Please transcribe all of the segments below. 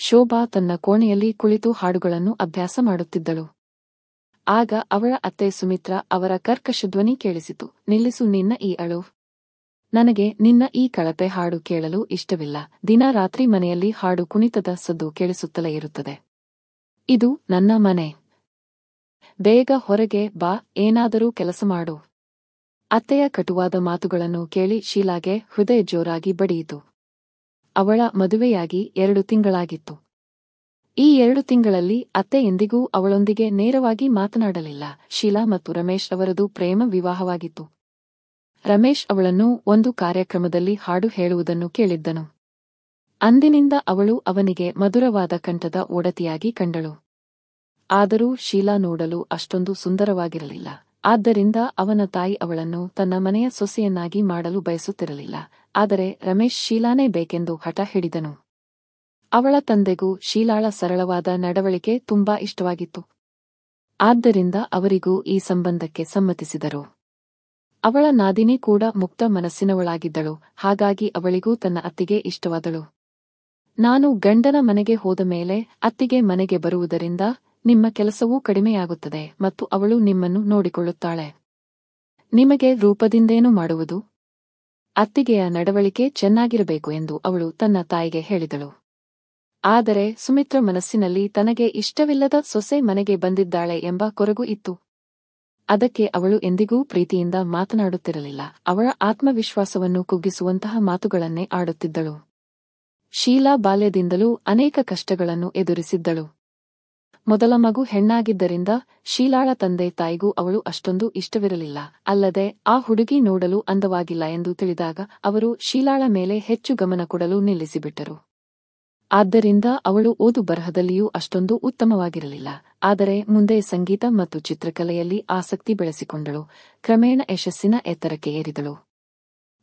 ಶೋಭಾ ತನ್ನ ಕೋಣೆಯಲ್ಲಿ ಕುಳಿತು ಹಾಡುಗಳನ್ನು ಅಭ್ಯಾಸ ಮಾಡುತ್ತಿದ್ದಳು. ಆಗ ಅವಳ ಅತ್ತೆ ಸುಮಿತ್ರಾ ಅವರ ಕರ್ಕಶ ಧ್ವನಿ ಕೇಳಿಸಿತು. ನಿಲ್ಲಿಸು ನಿನ್ನ ಈ ಅಳು. ನನಗೆ ನಿನ್ನ ಈ ಕಳಪೆ ಹಾಡು ಕೇಳಲು ಇಷ್ಟವಿಲ್ಲ. ದಿನ ರಾತ್ರಿ ಮನೆಯಲ್ಲಿ ಹಾಡು ಕುಣಿತದ ಸದ್ದು ಕೇಳಿಸುತ್ತಲೇ ಇರುತ್ತದೆ. ಇದು ನನ್ನ ಮನೆ. ಬೇಗ ಹೊರಗೆ ಬಾ, ಏನಾದರೂ ಕೆಲಸ ಮಾಡು. ಅತ್ತೆಯ ಕಟುವಾದ ಮಾತುಗಳನ್ನು ಕೇಳಿ ಶೀಲಾಗೆ ಹೃದಯ ಜೋರಾಗಿ ಬಡಿಯಿತು. ಅವಳ ಮದುವೆಯಾಗಿ 2 ತಿಂಗಳಾಗಿತ್ತು. ಈ 2 ತಿಂಗಳಲ್ಲಿ ಅತ್ತೆ ಎಂದಿಗೂ ಅವಳೊಂದಿಗೆ ನೇರವಾಗಿ ಮಾತನಾಡಲಿಲ್ಲ. ಶೀಲಾ ಮತ್ತು ರಮೇಶ್ ಅವರದು ಪ್ರೇಮ ವಿವಾಹವಾಗಿತ್ತು. ರಮೇಶ್ ಅವಳನ್ನು ಒಂದು ಕಾರ್ಯಕ್ರಮದಲ್ಲಿ ಹಾಡು ಹೇಳುವುದನ್ನು ಕೇಳಿದ್ದನು. ಅಂದಿನಿಂದ ಅವಳು ಅವನಿಗೆ ಮಧುರವಾದ ಕಂಠದ ಒಡತಿಯಾಗಿ ಕಂಡಳು. ಆದರೂ ಶೀಲಾ ನೋಡಲು ಅಷ್ಟೊಂದು ಸುಂದರವಾಗಿರಲಿಲ್ಲ. ಆದ್ದರಿಂದ ಅವನ ತಾಯಿ ಅವಳನ್ನು ತನ್ನ ಮನೆಯ ಸೊಸೆಯನ್ನಾಗಿ ಮಾಡಲು ಬಯಸುತ್ತಿರಲಿಲ್ಲ. ಆದರೆ ರಮೇಶ್ ಶೀಲಾನೇ ಬೇಕೆಂದು ಹಠ ಹಿಡಿದನು. ಅವಳ ತಂದೆಗೂ ಶೀಲಾಳ ಸರಳವಾದ ನಡವಳಿಕೆ ತುಂಬಾ ಇಷ್ಟವಾಗಿತ್ತು. ಆದ್ದರಿಂದ ಅವರಿಗೂ ಈ ಸಂಬಂಧಕ್ಕೆ ಸಮ್ಮತಿಸಿದರು. ಅವಳ ನಾದಿನಿ ಕೂಡ ಮುಕ್ತ ಮನಸ್ಸಿನವಳಾಗಿದ್ದಳು. ಹಾಗಾಗಿ ಅವಳಿಗೂ ತನ್ನ ಅತ್ತಿಗೆ ಇಷ್ಟವಾದಳು. ನಾನು ಗಂಡನ ಮನೆಗೆ ಹೋದ ಮೇಲೆ ಅತ್ತಿಗೆ ಮನೆಗೆ ಬರುವುದರಿಂದ ನಿಮ್ಮ ಕೆಲಸವೂ ಕಡಿಮೆಯಾಗುತ್ತದೆ ಮತ್ತು ಅವಳು ನಿಮ್ಮನ್ನು ನೋಡಿಕೊಳ್ಳುತ್ತಾಳೆ. ನಿಮಗೆ ರೂಪದಿಂದೇನು ಮಾಡುವುದು? ಅತ್ತಿಗೆಯ ನಡವಳಿಕೆ ಚೆನ್ನಾಗಿರಬೇಕು ಎಂದು ಅವಳು ತನ್ನ ತಾಯಿಗೆ ಹೇಳಿದಳು. ಆದರೆ ಸುಮಿತ್ರ ಮನಸ್ಸಿನಲ್ಲಿ ತನಗೆ ಇಷ್ಟವಿಲ್ಲದ ಸೊಸೆ ಮನೆಗೆ ಬಂದಿದ್ದಾಳೆ ಎಂಬ ಕೊರಗು ಇತ್ತು. ಅದಕ್ಕೆ ಅವಳು ಎಂದಿಗೂ ಪ್ರೀತಿಯಿಂದ ಮಾತನಾಡುತ್ತಿರಲಿಲ್ಲ. ಅವಳ ಆತ್ಮವಿಶ್ವಾಸವನ್ನು ಕುಗ್ಗಿಸುವಂತಹ ಮಾತುಗಳನ್ನೇ ಆಡುತ್ತಿದ್ದಳು. ಶೀಲಾ ಬಾಲ್ಯದಿಂದಲೂ ಅನೇಕ ಕಷ್ಟಗಳನ್ನು ಎದುರಿಸಿದ್ದಳು. ಮೊದಲ ಮಗು ಹೆಣ್ಣಾಗಿದ್ದರಿಂದ ಶೀಲಾಳ ತಂದೆ ತಾಯಿಗೂ ಅವಳು ಅಷ್ಟೊಂದು ಇಷ್ಟವಿರಲಿಲ್ಲ. ಅಲ್ಲದೆ ಆ ಹುಡುಗಿ ನೋಡಲು ಅಂದವಾಗಿಲ್ಲ ಎಂದು ತಿಳಿದಾಗ ಅವರು ಶೀಲಾಳ ಮೇಲೆ ಹೆಚ್ಚು ಗಮನ ಕೊಡಲು ನಿಲ್ಲಿಸಿಬಿಟ್ಟರು. ಆದ್ದರಿಂದ ಅವಳು ಓದು ಬರಹದಲ್ಲಿಯೂ ಅಷ್ಟೊಂದು ಉತ್ತಮವಾಗಿರಲಿಲ್ಲ. ಆದರೆ ಮುಂದೆ ಸಂಗೀತ ಮತ್ತು ಚಿತ್ರಕಲೆಯಲ್ಲಿ ಆಸಕ್ತಿ ಬೆಳೆಸಿಕೊಂಡಳು. ಕ್ರಮೇಣ ಯಶಸ್ಸಿನ ಎತ್ತರಕ್ಕೆ ಏರಿದಳು.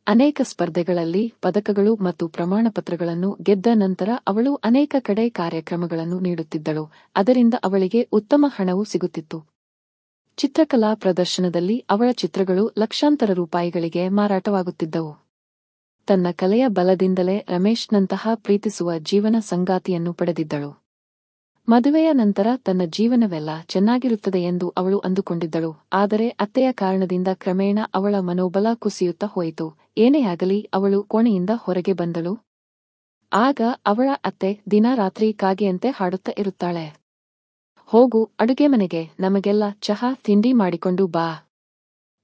ಅನೇಕ ಸ್ಪರ್ಧೆಗಳಲ್ಲಿ ಪದಕಗಳು ಮತ್ತು ಪ್ರಮಾಣಪತ್ರಗಳನ್ನು ಗೆದ್ದ ನಂತರ ಅವಳು ಅನೇಕ ಕಡೆ ಕಾರ್ಯಕ್ರಮಗಳನ್ನು ನೀಡುತ್ತಿದ್ದಳು. ಅದರಿಂದ ಅವಳಿಗೆ ಉತ್ತಮ ಹಣವೂ ಸಿಗುತ್ತಿತ್ತು. ಚಿತ್ರಕಲಾ ಪ್ರದರ್ಶನದಲ್ಲಿ ಅವಳ ಚಿತ್ರಗಳು ಲಕ್ಷಾಂತರ ರೂಪಾಯಿಗಳಿಗೆ ಮಾರಾಟವಾಗುತ್ತಿದ್ದವು. ತನ್ನ ಕಲೆಯ ಬಲದಿಂದಲೇ ರಮೇಶ್ನಂತಹ ಪ್ರೀತಿಸುವ ಜೀವನ ಸಂಗಾತಿಯನ್ನು ಪಡೆದಿದ್ದಳು. ಮದುವೆಯ ನಂತರ ತನ್ನ ಜೀವನವೆಲ್ಲ ಚೆನ್ನಾಗಿರುತ್ತದೆ ಎಂದು ಅವಳು ಅಂದುಕೊಂಡಿದ್ದಳು. ಆದರೆ ಅತ್ತೆಯ ಕಾರಣದಿಂದ ಕ್ರಮೇಣ ಅವಳ ಮನೋಬಲ ಕುಸಿಯುತ್ತಾ ಹೋಯಿತು. ಏನೇ ಆಗಲಿ ಅವಳು ಕೋಣೆಯಿಂದ ಹೊರಗೆ ಬಂದಳು. ಆಗ ಅವಳ ಅತ್ತೆ ದಿನ ರಾತ್ರಿ ಕಾಗೆಯಂತೆ ಹಾಡುತ್ತಾ ಇರುತ್ತಾಳೆ. ಹೋಗು ಅಡುಗೆ ಮನೆಗೆ, ನಮಗೆಲ್ಲ ಚಹಾ ತಿಂಡಿ ಮಾಡಿಕೊಂಡು ಬಾ.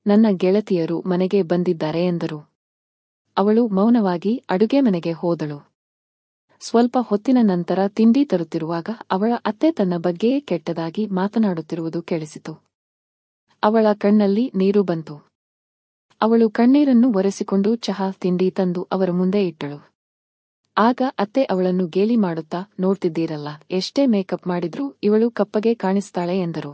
ನನ್ನ ಗೆಳತಿಯರು ಮನೆಗೆ ಬಂದಿದ್ದಾರೆ ಎಂದರು. ಅವಳು ಮೌನವಾಗಿ ಅಡುಗೆ ಮನೆಗೆ ಹೋದಳು. ಸ್ವಲ್ಪ ಹೊತ್ತಿನ ನಂತರ ತಿಂಡಿ ತರುತ್ತಿರುವಾಗ ಅವಳ ಅತ್ತೆ ತನ್ನ ಬಗ್ಗೆಯೇ ಕೆಟ್ಟದಾಗಿ ಮಾತನಾಡುತ್ತಿರುವುದು ಕೇಳಿಸಿತು. ಅವಳ ಕಣ್ಣಲ್ಲಿ ನೀರು ಬಂತು. ಅವಳು ಕಣ್ಣೀರನ್ನು ಒರೆಸಿಕೊಂಡು ಚಹಾ ತಿಂಡಿ ತಂದು ಅವರ ಮುಂದೆ ಇಟ್ಟಳು. ಆಗ ಅತ್ತೆ ಅವಳನ್ನು ಗೇಲಿ ಮಾಡುತ್ತಾ, ನೋಡ್ತಿದ್ದೀರಲ್ಲ, ಎಷ್ಟೇ ಮೇಕಪ್ ಮಾಡಿದ್ರೂ ಇವಳು ಕಪ್ಪಗೆ ಕಾಣಿಸ್ತಾಳೆ ಎಂದರು.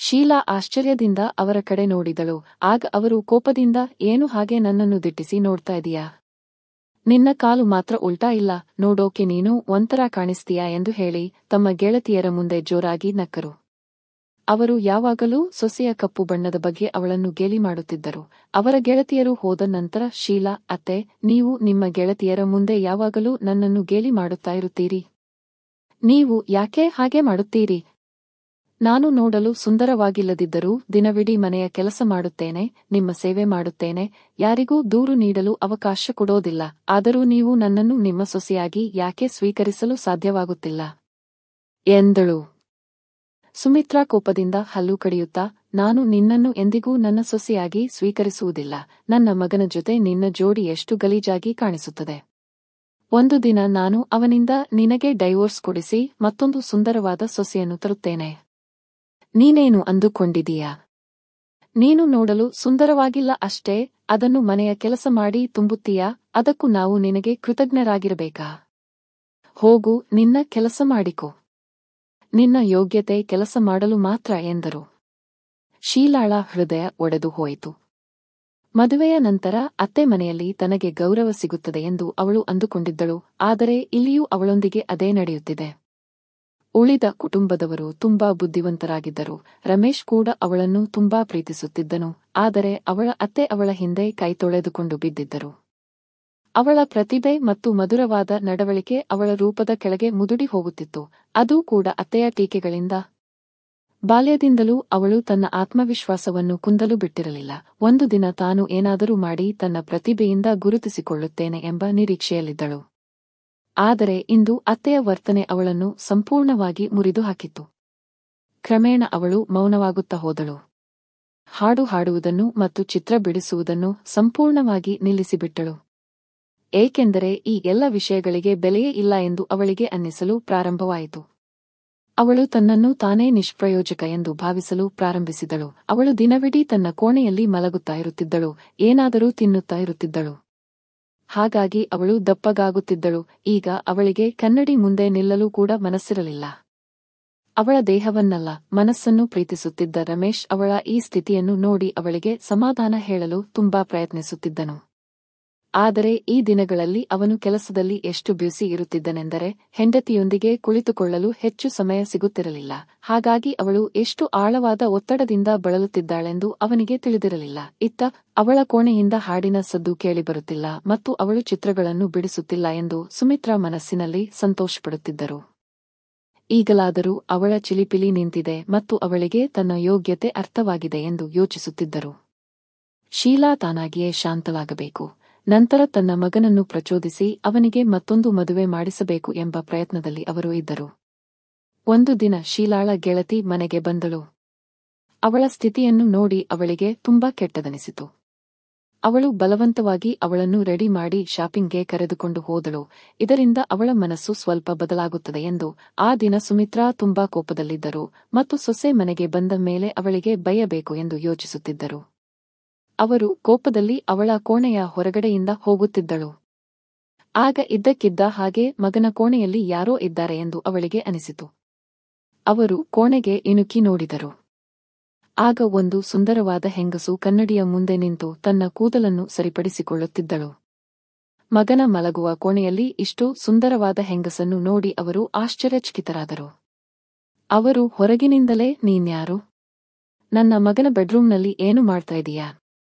ಶೀಲಾ ಆಶ್ಚರ್ಯದಿಂದ ಅವರ ಕಡೆ ನೋಡಿದಳು. ಆಗ ಅವರು ಕೋಪದಿಂದ, ಏನು ಹಾಗೆ ನನ್ನನ್ನು ದಿಟ್ಟಿಸಿ ನೋಡ್ತಾ ಇದೀಯಾ? ನಿನ್ನ ಕಾಲು ಮಾತ್ರ ಉಲ್ಟಾ ಇಲ್ಲ, ನೋಡೋಕೆ ನೀನು ಒಂಥರ ಕಾಣಿಸ್ತೀಯಾ ಎಂದು ಹೇಳಿ ತಮ್ಮ ಗೆಳತಿಯರ ಮುಂದೆ ಜೋರಾಗಿ ನಕ್ಕರು. ಅವರು ಯಾವಾಗಲೂ ಸೊಸೆಯ ಕಪ್ಪು ಬಣ್ಣದ ಬಗ್ಗೆ ಅವಳನ್ನು ಗೇಲಿ ಮಾಡುತ್ತಿದ್ದರು. ಅವರ ಗೆಳತಿಯರು ಹೋದ ನಂತರ ಶೀಲಾ, ಅತ್ತೆ, ನೀವು ನಿಮ್ಮ ಗೆಳತಿಯರ ಮುಂದೆ ಯಾವಾಗಲೂ ನನ್ನನ್ನು ಗೇಲಿ ಮಾಡುತ್ತಾ ಇರುತ್ತೀರಿ. ನೀವು ಯಾಕೆ ಹಾಗೆ ಮಾಡುತ್ತೀರಿ? ನಾನು ನೋಡಲು ಸುಂದರವಾಗಿಲ್ಲದಿದ್ದರೂ ದಿನವಿಡೀ ಮನೆಯ ಕೆಲಸ ಮಾಡುತ್ತೇನೆ, ನಿಮ್ಮ ಸೇವೆ ಮಾಡುತ್ತೇನೆ, ಯಾರಿಗೂ ದೂರು ನೀಡಲು ಅವಕಾಶ ಕೊಡೋದಿಲ್ಲ. ಆದರೂ ನೀವು ನನ್ನನ್ನು ನಿಮ್ಮ ಸೊಸೆಯಾಗಿ ಯಾಕೆ ಸ್ವೀಕರಿಸಲು ಸಾಧ್ಯವಾಗುತ್ತಿಲ್ಲ ಎಂದಳು. ಸುಮಿತ್ರಾ ಕೋಪದಿಂದ ಹಲ್ಲು ಕಡಿಯುತ್ತಾ, ನಾನು ನಿನ್ನನ್ನು ಎಂದಿಗೂ ನನ್ನ ಸೊಸೆಯಾಗಿ ಸ್ವೀಕರಿಸುವುದಿಲ್ಲ. ನನ್ನ ಮಗನ ಜೊತೆ ನಿನ್ನ ಜೋಡಿ ಎಷ್ಟು ಗಲೀಜಾಗಿ ಕಾಣಿಸುತ್ತದೆ. ಒಂದು ದಿನ ನಾನು ಅವನಿಂದ ನಿನಗೆ ಡೈವೋರ್ಸ್ ಕೊಡಿಸಿ ಮತ್ತೊಂದು ಸುಂದರವಾದ ಸೊಸೆಯನ್ನು ತರುತ್ತೇನೆ. ನೀನೇನು ಅಂದುಕೊಂಡಿದೀಯಾ? ನೀನು ನೋಡಲು ಸುಂದರವಾಗಿಲ್ಲ ಅಷ್ಟೇ, ಅದನ್ನು ಮನೆಯ ಕೆಲಸ ಮಾಡಿ ತುಂಬುತ್ತೀಯಾ? ಅದಕ್ಕೂ ನಾವು ನಿನಗೆ ಕೃತಜ್ಞರಾಗಿರಬೇಕಾ? ಹೋಗು, ನಿನ್ನ ಕೆಲಸ ಮಾಡಿಕೊ. ನಿನ್ನ ಯೋಗ್ಯತೆ ಕೆಲಸ ಮಾಡಲು ಮಾತ್ರ ಎಂದರು. ಶೀಲಾಳ ಹೃದಯ ಒಡೆದು ಹೋಯಿತು. ಮದುವೆಯ ನಂತರ ಅತ್ತೆ ಮನೆಯಲ್ಲಿ ತನಗೆ ಗೌರವ ಸಿಗುತ್ತದೆ ಎಂದು ಅವಳು ಅಂದುಕೊಂಡಿದ್ದಳು. ಆದರೆ ಇಲ್ಲಿಯೂ ಅವಳೊಂದಿಗೆ ಅದೇ ನಡೆಯುತ್ತಿದೆ. ಉಳಿದ ಕುಟುಂಬದವರು ತುಂಬಾ ಬುದ್ಧಿವಂತರಾಗಿದ್ದರು. ರಮೇಶ್ ಕೂಡ ಅವಳನ್ನು ತುಂಬಾ ಪ್ರೀತಿಸುತ್ತಿದ್ದನು. ಆದರೆ ಅವಳ ಅತ್ತೆ ಅವಳ ಹಿಂದೆ ಕೈ ತೊಳೆದುಕೊಂಡು ಬಿದ್ದಿದ್ದರು. ಅವಳ ಪ್ರತಿಭೆ ಮತ್ತು ಮಧುರವಾದ ನಡವಳಿಕೆ ಅವಳ ರೂಪದ ಕೆಳಗೆ ಮುದುಡಿ ಹೋಗುತ್ತಿತ್ತು, ಅದೂ ಕೂಡ ಅತ್ತೆಯ ಟೀಕೆಗಳಿಂದ. ಬಾಲ್ಯದಿಂದಲೂ ಅವಳು ತನ್ನ ಆತ್ಮವಿಶ್ವಾಸವನ್ನು ಕುಂದಲು ಬಿಟ್ಟಿರಲಿಲ್ಲ. ಒಂದು ದಿನ ತಾನು ಏನಾದರೂ ಮಾಡಿ ತನ್ನ ಪ್ರತಿಭೆಯಿಂದ ಗುರುತಿಸಿಕೊಳ್ಳುತ್ತೇನೆ ಎಂಬ ನಿರೀಕ್ಷೆಯಲ್ಲಿದ್ದಳು. ಆದರೆ ಇಂದು ಅತ್ತೆಯ ವರ್ತನೆ ಅವಳನ್ನು ಸಂಪೂರ್ಣವಾಗಿ ಮುರಿದು ಹಾಕಿತ್ತು. ಕ್ರಮೇಣ ಅವಳು ಮೌನವಾಗುತ್ತಾ ಹೋದಳು. ಹಾಡು ಹಾಡುವುದನ್ನು ಮತ್ತು ಚಿತ್ರ ಬಿಡಿಸುವುದನ್ನು ಸಂಪೂರ್ಣವಾಗಿ ನಿಲ್ಲಿಸಿಬಿಟ್ಟಳು. ಏಕೆಂದರೆ ಈ ಎಲ್ಲ ವಿಷಯಗಳಿಗೆ ಬೆಲೆಯೇ ಇಲ್ಲ ಎಂದು ಅವಳಿಗೆ ಅನ್ನಿಸಲು ಪ್ರಾರಂಭವಾಯಿತು. ಅವಳು ತನ್ನನ್ನು ತಾನೇ ನಿಷ್ಪ್ರಯೋಜಕ ಎಂದು ಭಾವಿಸಲು ಪ್ರಾರಂಭಿಸಿದಳು. ಅವಳು ದಿನವಿಡೀ ತನ್ನ ಕೋಣೆಯಲ್ಲಿ ಮಲಗುತ್ತಾ ಇರುತ್ತಿದ್ದಳು, ಏನಾದರೂ ತಿನ್ನುತ್ತಾ ಇರುತ್ತಿದ್ದಳು. ಹಾಗಾಗಿ ಅವಳು ದಪ್ಪಗಾಗುತ್ತಿದ್ದಳು. ಈಗ ಅವಳಿಗೆ ಕನ್ನಡಿ ಮುಂದೆ ನಿಲ್ಲಲು ಕೂಡ ಮನಸ್ಸಿರಲಿಲ್ಲ. ಅವಳ ದೇಹವನ್ನಲ್ಲ, ಮನಸ್ಸನ್ನು ಪ್ರೀತಿಸುತ್ತಿದ್ದ ರಮೇಶ್ ಅವಳ ಈ ಸ್ಥಿತಿಯನ್ನು ನೋಡಿ ಅವಳಿಗೆ ಸಮಾಧಾನ ಹೇಳಲು ತುಂಬಾ ಪ್ರಯತ್ನಿಸುತ್ತಿದ್ದನು. ಆದರೆ ಈ ದಿನಗಳಲ್ಲಿ ಅವನು ಕೆಲಸದಲ್ಲಿ ಎಷ್ಟು ಬ್ಯುಸಿ ಇರುತ್ತಿದ್ದನೆಂದರೆ ಹೆಂಡತಿಯೊಂದಿಗೆ ಕುಳಿತುಕೊಳ್ಳಲು ಹೆಚ್ಚು ಸಮಯ ಸಿಗುತ್ತಿರಲಿಲ್ಲ. ಹಾಗಾಗಿ ಅವಳು ಎಷ್ಟು ಆಳವಾದ ಒತ್ತಡದಿಂದ ಬಳಲುತ್ತಿದ್ದಾಳೆಂದು ಅವನಿಗೆ ತಿಳಿದಿರಲಿಲ್ಲ. ಇತ್ತ ಅವಳ ಕೋಣೆಯಿಂದ ಹಾಡಿನ ಸದ್ದು ಕೇಳಿಬರುತ್ತಿಲ್ಲ ಮತ್ತು ಅವಳು ಚಿತ್ರಗಳನ್ನು ಬಿಡಿಸುತ್ತಿಲ್ಲ ಎಂದು ಸುಮಿತ್ರಾ ಮನಸ್ಸಿನಲ್ಲಿ ಸಂತೋಷಪಡುತ್ತಿದ್ದರು. ಈಗಲಾದರೂ ಅವಳ ಚಿಲಿಪಿಲಿ ನಿಂತಿದೆ ಮತ್ತು ಅವಳಿಗೆ ತನ್ನ ಯೋಗ್ಯತೆ ಅರ್ಥವಾಗಿದೆ ಎಂದು ಯೋಚಿಸುತ್ತಿದ್ದರು. ಶೀಲಾ ತಾನಾಗಿಯೇ ಶಾಂತಳಾಗಬೇಕು, ನಂತರ ತನ್ನ ಮಗನನ್ನು ಪ್ರಚೋದಿಸಿ ಅವನಿಗೆ ಮತ್ತೊಂದು ಮದುವೆ ಮಾಡಿಸಬೇಕು ಎಂಬ ಪ್ರಯತ್ನದಲ್ಲಿ ಅವರು ಇದ್ದರು. ಒಂದು ದಿನ ಶೀಲಾಳ ಗೆಳತಿ ಮನೆಗೆ ಬಂದಳು. ಅವಳ ಸ್ಥಿತಿಯನ್ನು ನೋಡಿ ಅವಳಿಗೆ ತುಂಬಾ ಕೆಟ್ಟದನಿಸಿತು. ಅವಳು ಬಲವಂತವಾಗಿ ಅವಳನ್ನು ರೆಡಿ ಮಾಡಿ ಶಾಪಿಂಗ್ಗೆ ಕರೆದುಕೊಂಡು ಹೋದಳು. ಇದರಿಂದ ಅವಳ ಮನಸ್ಸು ಸ್ವಲ್ಪ ಬದಲಾಗುತ್ತದೆ ಎಂದು. ಆ ದಿನ ಸುಮಿತ್ರಾ ತುಂಬಾ ಕೋಪದಲ್ಲಿದ್ದರು ಮತ್ತು ಸೊಸೆ ಮನೆಗೆ ಬಂದ ಮೇಲೆ ಅವಳಿಗೆ ಬೈಯಬೇಕು ಎಂದು ಯೋಚಿಸುತ್ತಿದ್ದರು. ಅವರು ಕೋಪದಲ್ಲಿ ಅವಳ ಕೋಣೆಯ ಹೊರಗಡೆಯಿಂದ ಹೋಗುತ್ತಿದ್ದಳು. ಆಗ ಇದ್ದಕ್ಕಿದ್ದ ಹಾಗೆ ಮಗನ ಕೋಣೆಯಲ್ಲಿ ಯಾರೋ ಇದ್ದಾರೆ ಎಂದು ಅವಳಿಗೆ ಅನಿಸಿತು. ಅವರು ಕೋಣೆಗೆ ಇಣುಕಿ ನೋಡಿದರು. ಆಗ ಒಂದು ಸುಂದರವಾದ ಹೆಂಗಸು ಕನ್ನಡಿಯ ಮುಂದೆ ನಿಂತು ತನ್ನ ಕೂದಲನ್ನು ಸರಿಪಡಿಸಿಕೊಳ್ಳುತ್ತಿದ್ದಳು. ಮಗನ ಮಲಗುವ ಕೋಣೆಯಲ್ಲಿ ಇಷ್ಟು ಸುಂದರವಾದ ಹೆಂಗಸನ್ನು ನೋಡಿ ಅವರು ಆಶ್ಚರ್ಯಚಕಿತರಾದರು. ಅವರು ಹೊರಗಿನಿಂದಲೇ "ನೀನ್ಯಾರು? ನನ್ನ ಮಗನ ಬೆಡ್ರೂಮ್ನಲ್ಲಿ ಏನು ಮಾಡ್ತಾ ಇದೀಯಾ?"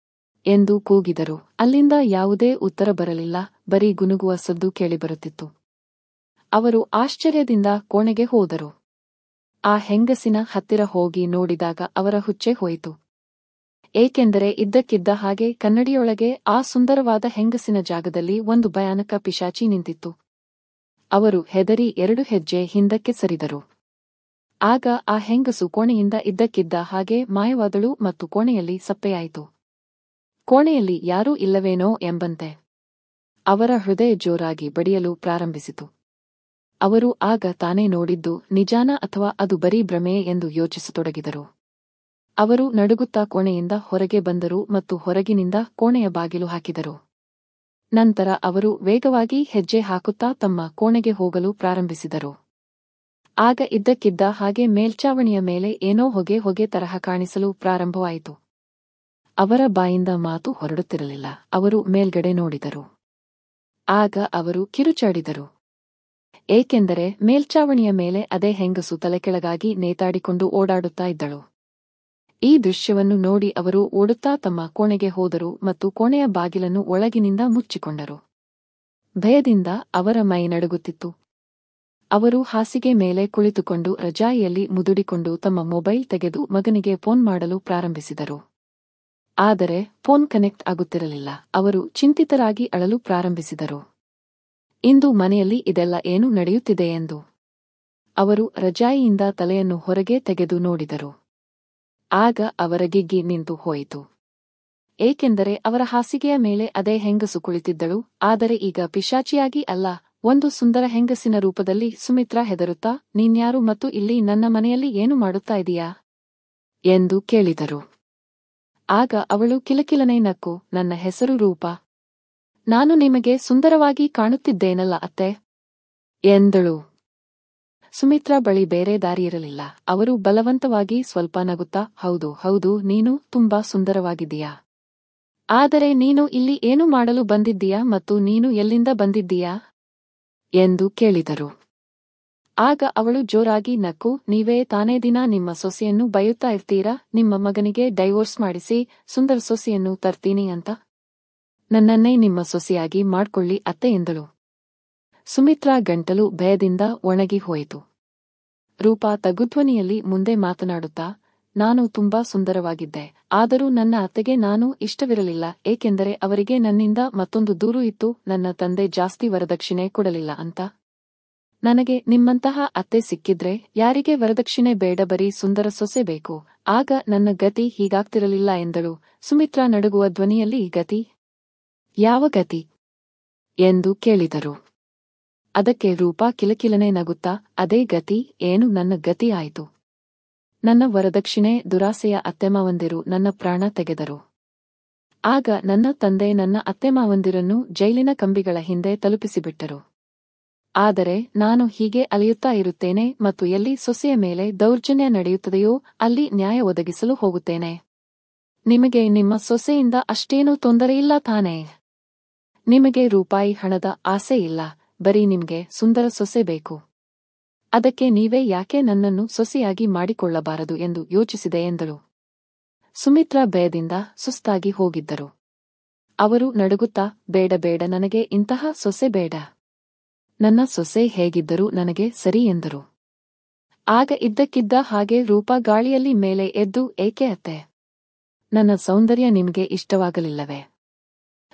ಎಂದು ಕೂಗಿದರು. ಅಲ್ಲಿಂದ ಯಾವುದೇ ಉತ್ತರ ಬರಲಿಲ್ಲ, ಬರೀ ಗುನುಗುವ ಸದ್ದು ಕೇಳಿಬರುತ್ತಿತ್ತು. ಅವರು ಆಶ್ಚರ್ಯದಿಂದ ಕೋಣೆಗೆ ಹೋದರು. ಆ ಹೆಂಗಸಿನ ಹತ್ತಿರ ಹೋಗಿ ನೋಡಿದಾಗ ಅವರ ಹುಚ್ಚೆ ಹೋಯಿತು. ಏಕೆಂದರೆ ಇದ್ದಕ್ಕಿದ್ದ ಹಾಗೆ ಕನ್ನಡಿಯೊಳಗೆ ಆ ಸುಂದರವಾದ ಹೆಂಗಸಿನ ಜಾಗದಲ್ಲಿ ಒಂದು ಭಯಾನಕ ಪಿಶಾಚಿ ನಿಂತಿತ್ತು. ಅವರು ಹೆದರಿ 2 ಹೆಜ್ಜೆ ಹಿಂದಕ್ಕೆ ಸರಿದರು. ಆಗ ಆ ಹೆಂಗಸು ಕೋಣೆಯಿಂದ ಇದ್ದಕ್ಕಿದ್ದ ಹಾಗೆ ಮಾಯವಾದಳು ಮತ್ತು ಕೋಣೆಯಲ್ಲಿ ಸಪ್ಪೆಯಾಯಿತು. ಕೋಣೆಯಲ್ಲಿ ಯಾರೂ ಇಲ್ಲವೇನೋ ಎಂಬಂತೆ ಅವರ ಹೃದಯ ಜೋರಾಗಿ ಬಡಿಯಲು ಪ್ರಾರಂಭಿಸಿತು. ಅವರು ಆಗ ತಾನೇ ನೋಡಿದ್ದು ನಿಜಾನ ಅಥವಾ ಅದು ಬರೀ ಭ್ರಮೆಯೇ ಎಂದು ಯೋಚಿಸತೊಡಗಿದರು. ಅವರು ನಡುಗುತ್ತಾ ಕೋಣೆಯಿಂದ ಹೊರಗೆ ಬಂದರು ಮತ್ತು ಹೊರಗಿನಿಂದ ಕೋಣೆಯ ಬಾಗಿಲು ಹಾಕಿದರು. ನಂತರ ಅವರು ವೇಗವಾಗಿ ಹೆಜ್ಜೆ ಹಾಕುತ್ತಾ ತಮ್ಮ ಕೋಣೆಗೆ ಹೋಗಲು ಪ್ರಾರಂಭಿಸಿದರು. ಆಗ ಇದ್ದಕ್ಕಿದ್ದ ಹಾಗೆ ಮೇಲ್ಛಾವಣಿಯ ಮೇಲೆ ಏನೋ ಹೊಗೆ ಹೊಗೆ ತರಹ ಕಾಣಿಸಲು ಪ್ರಾರಂಭವಾಯಿತು. ಅವರ ಬಾಯಿಂದ ಮಾತು ಹೊರಡುತ್ತಿರಲಿಲ್ಲ. ಅವರು ಮೇಲ್ಗಡೆ ನೋಡಿದರು. ಆಗ ಅವರು ಕಿರುಚಾಡಿದರು. ಏಕೆಂದರೆ ಮೇಲ್ಛಾವಣಿಯ ಮೇಲೆ ಅದೇ ಹೆಂಗಸು ತಲೆಕೆಳಗಾಗಿ ನೇತಾಡಿಕೊಂಡು ಓಡಾಡುತ್ತಾ ಇದ್ದಳು. ಈ ದೃಶ್ಯವನ್ನು ನೋಡಿ ಅವರು ಓಡುತ್ತಾ ತಮ್ಮ ಕೋಣೆಗೆ ಹೋದರು ಮತ್ತು ಕೋಣೆಯ ಬಾಗಿಲನ್ನು ಒಳಗಿನಿಂದ ಮುಚ್ಚಿಕೊಂಡರು. ಭಯದಿಂದ ಅವರ ಮೈ ನಡುಗುತ್ತಿತ್ತು. ಅವರು ಹಾಸಿಗೆ ಮೇಲೆ ಕುಳಿತುಕೊಂಡು ರಜಾಯಿಯಲ್ಲಿ ಮುದುಡಿಕೊಂಡು ತಮ್ಮ ಮೊಬೈಲ್ ತೆಗೆದು ಮಗನಿಗೆ ಫೋನ್ ಮಾಡಲು ಪ್ರಾರಂಭಿಸಿದರು. ಆದರೆ ಫೋನ್ ಕನೆಕ್ಟ್ ಆಗುತ್ತಿರಲಿಲ್ಲ. ಅವರು ಚಿಂತಿತರಾಗಿ ಅಳಲು ಪ್ರಾರಂಭಿಸಿದರು. ಇಂದು ಮನೆಯಲ್ಲಿ ಇದೆಲ್ಲ ಏನು ನಡೆಯುತ್ತಿದೆ ಎಂದು ಅವರು ರಜಾಯಿಯಿಂದ ತಲೆಯನ್ನು ಹೊರಗೆ ತೆಗೆದು ನೋಡಿದರು. ಆಗ ಅವರ ಗಿಗ್ಗಿ ನಿಂತು ಹೋಯಿತು. ಏಕೆಂದರೆ ಅವರ ಹಾಸಿಗೆಯ ಮೇಲೆ ಅದೇ ಹೆಂಗಸು ಕುಳಿತಿದ್ದಳು, ಆದರೆ ಈಗ ಪಿಶಾಚಿಯಾಗಿ ಅಲ್ಲ, ಒಂದು ಸುಂದರ ಹೆಂಗಸಿನ ರೂಪದಲ್ಲಿ. ಸುಮಿತ್ರಾ ಹೆದರುತ್ತಾ, "ನೀನ್ಯಾರು ಮತ್ತು ಇಲ್ಲಿ ನನ್ನ ಮನೆಯಲ್ಲಿ ಏನು ಮಾಡುತ್ತಾ ಇದೀಯಾ?" ಎಂದು ಕೇಳಿದರು. ಆಗ ಅವಳು ಕಿಲಕಿಲನೆ ನಕ್ಕು, "ನನ್ನ ಹೆಸರು ರೂಪಾ. ನಾನು ನಿಮಗೆ ಸುಂದರವಾಗಿ ಕಾಣುತ್ತಿದ್ದೇನಲ್ಲ ಅತ್ತೆ?" ಎಂದಳು. ಸುಮಿತ್ರಾ ಬಳಿ ಬೇರೆ ದಾರಿಯಿರಲಿಲ್ಲ. ಅವರು ಬಲವಂತವಾಗಿ ಸ್ವಲ್ಪ ನಗುತ್ತಾ, "ಹೌದು ಹೌದು, ನೀನು ತುಂಬಾ ಸುಂದರವಾಗಿದ್ದೀಯಾ. ಆದರೆ ನೀನು ಇಲ್ಲಿ ಏನು ಮಾಡಲು ಬಂದಿದ್ದೀಯಾ ಮತ್ತು ನೀನು ಎಲ್ಲಿಂದ ಬಂದಿದ್ದೀಯಾ?" ಎಂದು ಕೇಳಿದರು. ಆಗ ಅವಳು ಜೋರಾಗಿ ನಕ್ಕು, "ನೀವೇ ತಾನೇ ದಿನ ನಿಮ್ಮ ಸೊಸೆಯನ್ನು ಬೈಯುತ್ತಾ ಇರ್ತೀರಾ, ನಿಮ್ಮ ಮಗನಿಗೆ ಡೈವೋರ್ಸ್ ಮಾಡಿಸಿ ಸುಂದರ ಸೊಸೆಯನ್ನು ತರ್ತೀನಿ ಅಂತ. ನನ್ನನ್ನೇ ನಿಮ್ಮ ಸೊಸೆಯಾಗಿ ಮಾಡ್ಕೊಳ್ಳಿ ಅತ್ತೆ ಎಂದಳು. ಸುಮಿತ್ರಾ ಗಂಟಲು ಭಯದಿಂದ ಒಣಗಿ ಹೋಯಿತು. ರೂಪಾ ತಗ್ಗುಧ್ವನಿಯಲ್ಲಿ ಮುಂದೆ ಮಾತನಾಡುತ್ತಾ, ನಾನು ತುಂಬಾ ಸುಂದರವಾಗಿದ್ದೆ, ಆದರೂ ನನ್ನ ಅತ್ತೆಗೆ ನಾನು ಇಷ್ಟವಿರಲಿಲ್ಲ, ಏಕೆಂದರೆ ಅವರಿಗೆ ನನ್ನಿಂದ ಮತ್ತೊಂದು ದೂರು ಇತ್ತು, ನನ್ನ ತಂದೆ ಜಾಸ್ತಿ ವರದಕ್ಷಿಣೆ ಕೊಡಲಿಲ್ಲ ಅಂತ. ನನಗೆ ನಿಮ್ಮಂತಹ ಅತ್ತೆ ಸಿಕ್ಕಿದ್ರೆ ಯಾರಿಗೆ ವರದಕ್ಷಿಣೆ ಬೇಡ, ಬರೀ ಸುಂದರ ಸೊಸೆ ಬೇಕು, ಆಗ ನನ್ನ ಗತಿ ಹೀಗಾಗ್ತಿರಲಿಲ್ಲ ಎಂದಳು. ಸುಮಿತ್ರಾ ನಡುಗುವ ಧ್ವನಿಯಲ್ಲಿ, ಗತಿ? ಯಾವ ಗತಿ ಎಂದು ಕೇಳಿದರು. ಅದಕ್ಕೆ ರೂಪಾ ಕಿಲಕಿಲನೆ ನಗುತ್ತಾ, ಅದೇ ಗತಿ, ಏನು ನನ್ನ ಗತಿ ಆಯಿತು. ನನ್ನ ವರದಕ್ಷಿಣೆ ದುರಾಸೆಯ ಅತ್ತೆಮಾವಂದಿರು ನನ್ನ ಪ್ರಾಣ ತೆಗೆದರು. ಆಗ ನನ್ನ ತಂದೆ ನನ್ನ ಅತ್ತೆಮಾವಂದಿರನ್ನು ಜೈಲಿನ ಕಂಬಿಗಳ ಹಿಂದೆ ತಲುಪಿಸಿಬಿಟ್ಟರು. ಆದರೆ ನಾನು ಹೀಗೆ ಅಲೆಯುತ್ತಾ ಇರುತ್ತೇನೆ ಮತ್ತು ಎಲ್ಲಿ ಸೊಸೆಯ ಮೇಲೆ ದೌರ್ಜನ್ಯ ನಡೆಯುತ್ತದೆಯೋ ಅಲ್ಲಿ ನ್ಯಾಯ ಒದಗಿಸಲು ಹೋಗುತ್ತೇನೆ. ನಿಮಗೆ ನಿಮ್ಮ ಸೊಸೆಯಿಂದ ಅಷ್ಟೇನೂ ತೊಂದರೆಯಿಲ್ಲ ತಾನೇ? ನಿಮಗೆ ರೂಪಾಯಿ ಹಣದ ಆಸೆ ಇಲ್ಲ, ಬರೀ ನಿಮ್ಗೆ ಸುಂದರ ಸೊಸೆ ಬೇಕು. ಅದಕ್ಕೆ ನೀವೇ ಯಾಕೆ ನನ್ನನ್ನು ಸೊಸೆಯಾಗಿ ಮಾಡಿಕೊಳ್ಳಬಾರದು ಎಂದು ಯೋಚಿಸಿದೆ ಎಂದಳು. ಸುಮಿತ್ರಾ ಭಯದಿಂದ ಸುಸ್ತಾಗಿ ಹೋಗಿದ್ದರು. ಅವರು ನಡುಗುತ್ತಾ, ಬೇಡ ಬೇಡ, ನನಗೆ ಇಂತಹ ಸೊಸೆ ಬೇಡ. ನನ್ನ ಸೊಸೆ ಹೇಗಿದ್ದರೂ ನನಗೆ ಸರಿ ಎಂದರು. ಆಗ ಇದ್ದಕ್ಕಿದ್ದ ಹಾಗೆ ರೂಪಾ ಗಾಳಿಯಲ್ಲಿ ಮೇಲೆ ಎದ್ದು, ಏಕೆ ಅತ್ತೆ? ನನ್ನ ಸೌಂದರ್ಯ ನಿಮ್ಗೆ ಇಷ್ಟವಾಗಲಿಲ್ಲವೇ?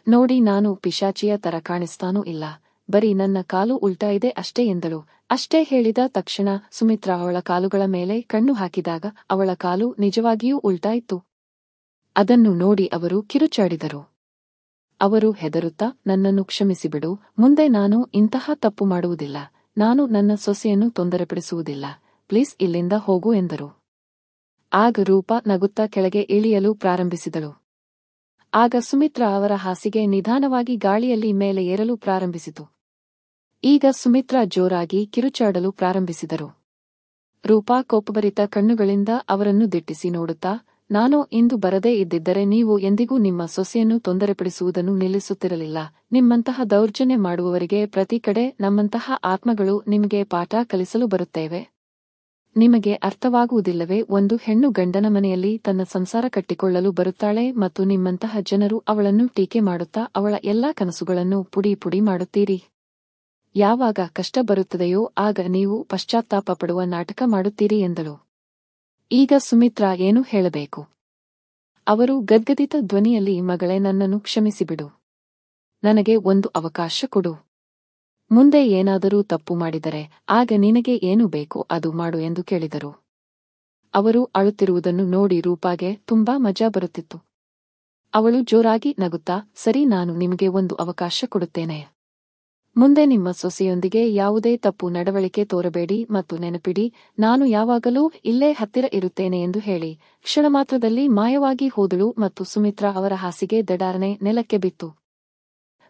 ನೋಡಿ, ನಾನು ಪಿಶಾಚಿಯ ತರ ಕಾಣಿಸ್ತಾನೂ ಇಲ್ಲ, ಬರೀ ನನ್ನ ಕಾಲು ಉಲ್ಟಾ ಇದೆ ಅಷ್ಟೇ ಎಂದಳು. ಅಷ್ಟೇ ಹೇಳಿದ ತಕ್ಷಣ ಸುಮಿತ್ರಾ ಅವಳ ಕಾಲುಗಳ ಮೇಲೆ ಕಣ್ಣು ಹಾಕಿದಾಗ ಅವಳ ಕಾಲು ನಿಜವಾಗಿಯೂ ಉಲ್ಟಾ ಇತ್ತು. ಅದನ್ನು ನೋಡಿ ಅವರು ಕಿರುಚಾಡಿದರು. ಅವರು ಹೆದರುತ್ತಾ, ನನ್ನನ್ನು ಕ್ಷಮಿಸಿಬಿಡು, ಮುಂದೆ ನಾನು ಇಂತಹ ತಪ್ಪು ಮಾಡುವುದಿಲ್ಲ, ನಾನು ನನ್ನ ಸೊಸೆಯನ್ನು ತೊಂದರೆಪಡಿಸುವುದಿಲ್ಲ, ಪ್ಲೀಸ್ ಇಲ್ಲಿಂದ ಹೋಗು ಎಂದರು. ಆಗ ರೂಪಾ ನಗುತ್ತಾ ಕೆಳಗೆ ಇಳಿಯಲು ಪ್ರಾರಂಭಿಸಿದಳು. ಆಗ ಸುಮಿತ್ರಾ ಅವರ ಹಾಸಿಗೆ ನಿಧಾನವಾಗಿ ಗಾಳಿಯಲ್ಲಿ ಮೇಲೆ ಏರಲು ಪ್ರಾರಂಭಿಸಿತು. ಈಗ ಸುಮಿತ್ರಾ ಜೋರಾಗಿ ಕಿರುಚಾಡಲು ಪ್ರಾರಂಭಿಸಿದರು. ರೂಪಾ ಕೋಪಭರಿತ ಕಣ್ಣುಗಳಿಂದ ಅವರನ್ನು ದಿಟ್ಟಿಸಿ ನೋಡುತ್ತಾ, ನಾನು ಇಂದು ಬರದೇ ಇದ್ದಿದ್ದರೆ ನೀವು ಎಂದಿಗೂ ನಿಮ್ಮ ಸೊಸೆಯನ್ನು ತೊಂದರೆಪಡಿಸುವುದನ್ನು ನಿಲ್ಲಿಸುತ್ತಿರಲಿಲ್ಲ. ನಿಮ್ಮಂತಹ ದೌರ್ಜನ್ಯ ಮಾಡುವವರಿಗೆ ಪ್ರತಿ ಕಡೆ ನಮ್ಮಂತಹ ಆತ್ಮಗಳು ನಿಮಗೆ ಪಾಠ ಕಲಿಸಲು ಬರುತ್ತೇವೆ. ನಿಮಗೆ ಅರ್ಥವಾಗುವುದಿಲ್ಲವೇ? ಒಂದು ಹೆಣ್ಣು ಗಂಡನ ಮನೆಯಲ್ಲಿ ತನ್ನ ಸಂಸಾರ ಕಟ್ಟಿಕೊಳ್ಳಲು ಬರುತ್ತಾಳೆ ಮತ್ತು ನಿಮ್ಮಂತಹ ಜನರು ಅವಳನ್ನು ಟೀಕೆ ಮಾಡುತ್ತಾ ಅವಳ ಎಲ್ಲಾ ಕನಸುಗಳನ್ನು ಪುಡಿ ಪುಡಿ ಮಾಡುತ್ತೀರಿ. ಯಾವಾಗ ಕಷ್ಟ ಬರುತ್ತದೆಯೋ ಆಗ ನೀವು ಪಶ್ಚಾತ್ತಾಪ ಪಡುವ ನಾಟಕ ಮಾಡುತ್ತೀರಿ ಎಂದಳು. ಈಗ ಸುಮಿತ್ರಾ ಏನು ಹೇಳಬೇಕು? ಅವರು ಗದ್ಗದಿತ ಧ್ವನಿಯಲ್ಲಿ, ಮಗಳೇ, ನನ್ನನ್ನು ಕ್ಷಮಿಸಿಬಿಡು. ನನಗೆ ಒಂದು ಅವಕಾಶ ಕೊಡು. ಮುಂದೆ ಏನಾದರೂ ತಪ್ಪು ಮಾಡಿದರೆ ಆಗ ನಿನಗೆ ಏನು ಬೇಕೋ ಅದು ಮಾಡು ಎಂದು ಕೇಳಿದರು. ಅವರು ಅಳುತ್ತಿರುವುದನ್ನು ನೋಡಿ ರೂಪಾಗೆ ತುಂಬಾ ಮಜಾ ಬರುತ್ತಿತ್ತು. ಅವಳು ಜೋರಾಗಿ ನಗುತ್ತಾ, ಸರಿ, ನಾನು ನಿಮಗೆ ಒಂದು ಅವಕಾಶ ಕೊಡುತ್ತೇನೆ. ಮುಂದೆ ನಿಮ್ಮ ಸೊಸೆಯೊಂದಿಗೆ ಯಾವುದೇ ತಪ್ಪು ನಡವಳಿಕೆ ತೋರಬೇಡಿ ಮತ್ತು ನೆನಪಿಡಿ, ನಾನು ಯಾವಾಗಲೂ ಇಲ್ಲೇ ಹತ್ತಿರ ಇರುತ್ತೇನೆ ಎಂದು ಹೇಳಿ ಕ್ಷಣಮಾತ್ರದಲ್ಲಿ ಮಾಯವಾಗಿ ಹೋದಳು ಮತ್ತು ಸುಮಿತ್ರಾ ಅವರ ಹಾಸಿಗೆ ದಡಾರನೆ ನೆಲಕ್ಕೆ ಬಿತ್ತು.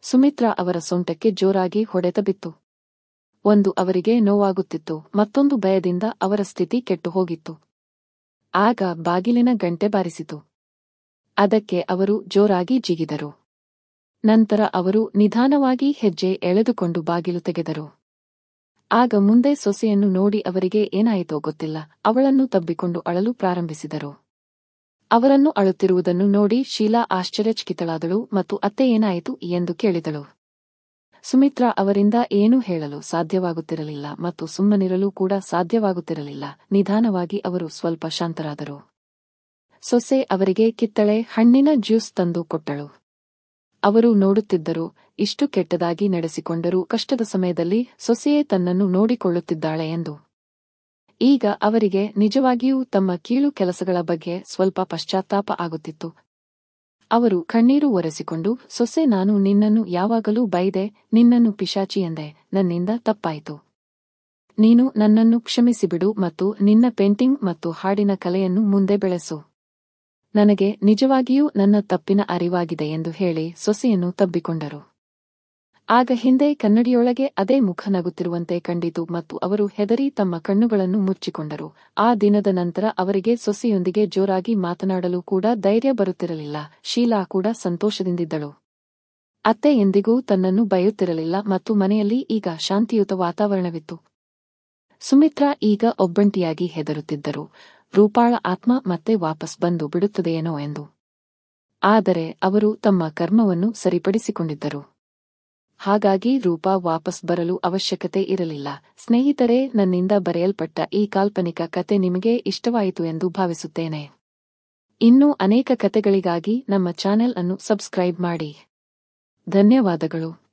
ಸುಮಿತ್ರಾ ಅವರ ಸೊಂಟಕ್ಕೆ ಜೋರಾಗಿ ಹೊಡೆತ ಬಿತ್ತು. ಒಂದು ಅವರಿಗೆ ನೋವಾಗುತ್ತಿತ್ತು, ಮತ್ತೊಂದು ಭಯದಿಂದ ಅವರ ಸ್ಥಿತಿ ಕೆಟ್ಟು ಹೋಗಿತ್ತು. ಆಗ ಬಾಗಿಲಿನ ಗಂಟೆ ಬಾರಿಸಿತು. ಅದಕ್ಕೆ ಅವರು ಜೋರಾಗಿ ಜಿಗಿದರು. ನಂತರ ಅವರು ನಿಧಾನವಾಗಿ ಹೆಜ್ಜೆ ಎಳೆದುಕೊಂಡು ಬಾಗಿಲು ತೆಗೆದರು. ಆಗ ಮುಂದೆ ಸೊಸೆಯನ್ನು ನೋಡಿ ಅವರಿಗೆ ಏನಾಯಿತೋ ಗೊತ್ತಿಲ್ಲ, ಅವಳನ್ನು ತಬ್ಬಿಕೊಂಡು ಅಳಲು ಪ್ರಾರಂಭಿಸಿದರು. ಅವರನ್ನು ಅಳುತ್ತಿರುವುದನ್ನು ನೋಡಿ ಶೀಲಾ ಆಶ್ಚರ್ಯಚಕಿತಳಾದಳು ಮತ್ತು ಅತ್ತೆ ಏನಾಯಿತು ಎಂದು ಕೇಳಿದಳು. ಸುಮಿತ್ರಾ ಅವರಿಂದ ಏನೂ ಹೇಳಲು ಸಾಧ್ಯವಾಗುತ್ತಿರಲಿಲ್ಲ ಮತ್ತು ಸುಮ್ಮನಿರಲು ಕೂಡ ಸಾಧ್ಯವಾಗುತ್ತಿರಲಿಲ್ಲ. ನಿಧಾನವಾಗಿ ಅವರು ಸ್ವಲ್ಪ ಶಾಂತರಾದರು. ಸೊಸೆ ಅವರಿಗೆ ಕಿತ್ತಳೆ ಹಣ್ಣಿನ ಜ್ಯೂಸ್ ತಂದು ಕೊಟ್ಟಳು. ಅವರು ನೋಡುತ್ತಿದ್ದರು, ಇಷ್ಟು ಕೆಟ್ಟದಾಗಿ ನಡೆಸಿಕೊಂಡರೂ ಕಷ್ಟದ ಸಮಯದಲ್ಲಿ ಸೊಸೆಯೇ ತನ್ನನ್ನು ನೋಡಿಕೊಳ್ಳುತ್ತಿದ್ದಾಳೆ ಎಂದು. ಈಗ ಅವರಿಗೆ ನಿಜವಾಗಿಯೂ ತಮ್ಮ ಕೀಳು ಕೆಲಸಗಳ ಬಗ್ಗೆ ಸ್ವಲ್ಪ ಪಶ್ಚಾತ್ತಾಪ ಆಗುತ್ತಿತ್ತು. ಅವರು ಕಣ್ಣೀರು ಒರೆಸಿಕೊಂಡು, ಸೊಸೆ, ನಾನು ನಿನ್ನನ್ನು ಯಾವಾಗಲೂ ಬೈದೆ, ನಿನ್ನನ್ನು ಪಿಶಾಚಿ ಎಂದೆ, ನನ್ನಿಂದ ತಪ್ಪಾಯಿತು. ನೀನು ನನ್ನನ್ನು ಕ್ಷಮಿಸಿಬಿಡು ಮತ್ತು ನಿನ್ನ ಪೇಂಟಿಂಗ್ ಮತ್ತು ಹಾಡಿನ ಕಲೆಯನ್ನು ಮುಂದೆ ಬೆಳೆಸು. ನನಗೆ ನಿಜವಾಗಿಯೂ ನನ್ನ ತಪ್ಪಿನ ಅರಿವಾಗಿದೆ ಎಂದು ಹೇಳಿ ಸೊಸೆಯನ್ನು ತಬ್ಬಿಕೊಂಡರು. ಆಗ ಹಿಂದೆ ಕನ್ನಡಿಯೊಳಗೆ ಅದೇ ಮುಖ ನಗುತ್ತಿರುವಂತೆ ಕಂಡಿತು ಮತ್ತು ಅವರು ಹೆದರಿ ತಮ್ಮ ಕಣ್ಣುಗಳನ್ನು ಮುಚ್ಚಿಕೊಂಡರು. ಆ ದಿನದ ನಂತರ ಅವರಿಗೆ ಸೊಸೆಯೊಂದಿಗೆ ಜೋರಾಗಿ ಮಾತನಾಡಲು ಕೂಡ ಧೈರ್ಯ ಬರುತ್ತಿರಲಿಲ್ಲ. ಶೀಲಾ ಕೂಡ ಸಂತೋಷದಿಂದಿದ್ದಳು. ಅತ್ತೆ ಎಂದಿಗೂ ತನ್ನನ್ನು ಬೈಯುತ್ತಿರಲಿಲ್ಲ ಮತ್ತು ಮನೆಯಲ್ಲಿ ಈಗ ಶಾಂತಿಯುತ ವಾತಾವರಣವಿತ್ತು. ಸುಮಿತ್ರಾ ಈಗ ಒಬ್ಬಂಟಿಯಾಗಿ ಹೆದರುತ್ತಿದ್ದರು, ರೂಪಾಳ ಆತ್ಮ ಮತ್ತೆ ವಾಪಸ್ ಬಂದು ಬಿಡುತ್ತದೆಯೇನೋ ಎಂದು. ಆದರೆ ಅವರು ತಮ್ಮ ಕರ್ಮವನ್ನು ಸರಿಪಡಿಸಿಕೊಂಡಿದ್ದರು. ಹಾಗಾಗಿ ರೂಪಾ ವಾಪಸ್ ಬರಲು ಅವಶ್ಯಕತೆ ಇರಲಿಲ್ಲ. ಸ್ನೇಹಿತರೆ, ನನ್ನಿಂದ ಬರೆಯಲ್ಪಟ್ಟ ಈ ಕಾಲ್ಪನಿಕ ಕತೆ ನಿಮಗೆ ಇಷ್ಟವಾಯಿತು ಎಂದು ಭಾವಿಸುತ್ತೇನೆ. ಇನ್ನೂ ಅನೇಕ ಕತೆಗಳಿಗಾಗಿ ನಮ್ಮ ಚಾನೆಲ್ ಅನ್ನು ಸಬ್ಸ್ಕ್ರೈಬ್ ಮಾಡಿ. ಧನ್ಯವಾದಗಳು.